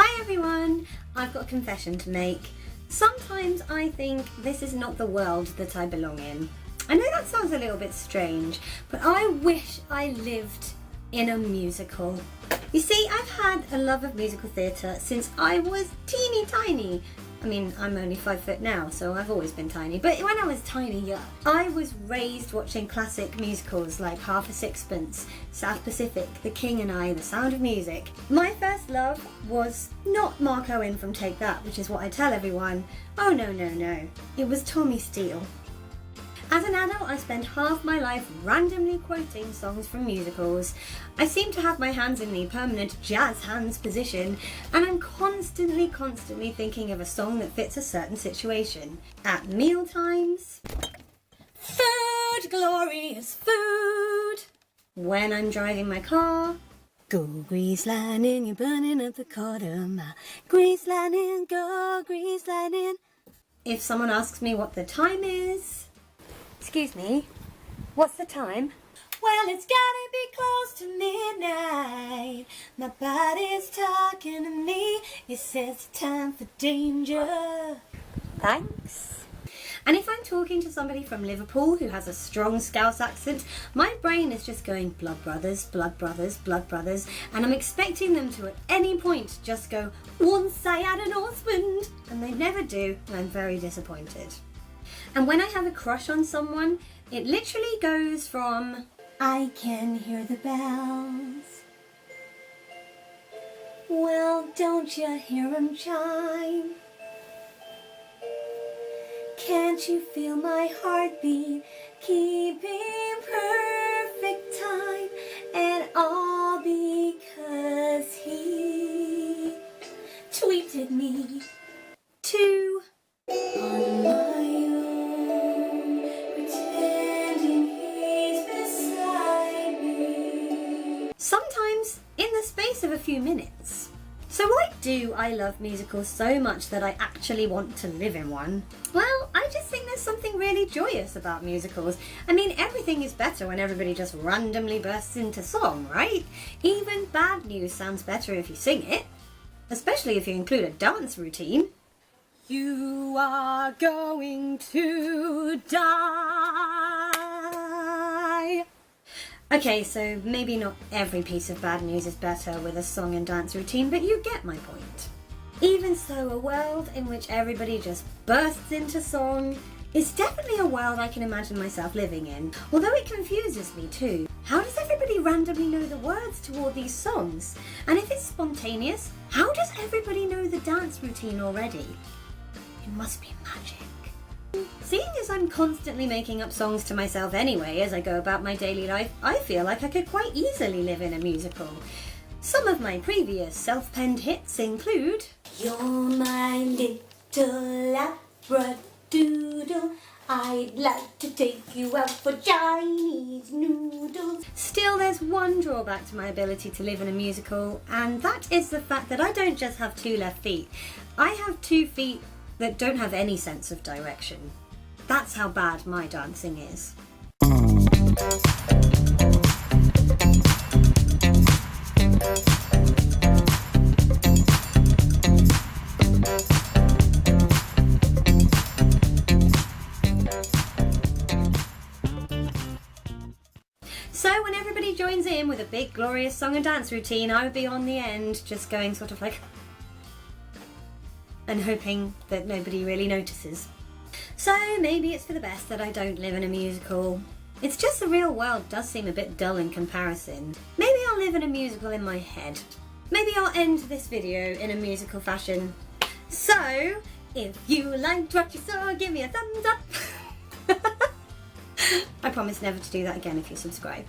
Hi everyone! I've got a confession to make. Sometimes I think this is not the world that I belong in. I know that sounds a little bit strange, but I wish I lived in a musical. You see, I've had a love of musical theatre since I was teeny tiny. I mean, I'm only 5 foot now, so I've always been tiny. But when I was tiny, yeah, I was raised watching classic musicals like Half a Sixpence, South Pacific, The King and I, The Sound of Music. My first love was not Mark Owen from Take That, which is what I tell everyone. Oh no, no, no. It was Tommy Steele. As an adult, I spent half my life randomly quoting songs from musicals. I seem to have my hands in the permanent jazz hands position, and I'm constantly thinking of a song that fits a certain situation. At meal times, food, glorious food. When I'm driving my car, go grease lightning, you're burning up the quarter mile. Grease lightning, go grease lightning. If someone asks me what the time is, excuse me, what's the time? Well, it's gotta be close to midnight. My body's talking to me. It says it's time for danger. Thanks. And if I'm talking to somebody from Liverpool who has a strong Scouse accent, my brain is just going blood brothers, blood brothers, blood brothers, and I'm expecting them to at any point just go, once I had an husband, and they never do, and I'm very disappointed. And when I have a crush on someone, it literally goes from, I can hear the bells. Well, don't you hear 'em chime? Can't you feel my heartbeat keeping perfect time? And all because he tweeted me to on my own, pretending he's beside me. Sometimes in the space of a few minutes. So why do I love musicals so much that I actually want to live in one? Well, I just think there's something really joyous about musicals. I mean, everything is better when everybody just randomly bursts into song, right? Even bad news sounds better if you sing it, especially if you include a dance routine. You are going to die. Okay, so maybe not every piece of bad news is better with a song and dance routine, but you get my point. Even so, a world in which everybody just bursts into song is definitely a world I can imagine myself living in, although it confuses me too. How does everybody randomly know the words to all these songs? And if it's spontaneous, how does everybody know the dance routine already? It must be magic. Seeing as I'm constantly making up songs to myself anyway as I go about my daily life, I feel like I could quite easily live in a musical. Some of my previous self-penned hits include You're my little labradoodle, I'd like to take you out for Chinese noodles. Still, there's one drawback to my ability to live in a musical, and that is the fact that I don't just have 2 left feet. I have 2 feet that don't have any sense of direction. That's how bad my dancing is. So when everybody joins in with a big glorious song and dance routine, I would be on the end just going sort of like and hoping that nobody really notices. So maybe it's for the best that I don't live in a musical. It's just the real world does seem a bit dull in comparison. Maybe I'll live in a musical in my head. Maybe I'll end this video in a musical fashion. So, if you liked what you saw, give me a thumbs up. I promise never to do that again if you subscribe.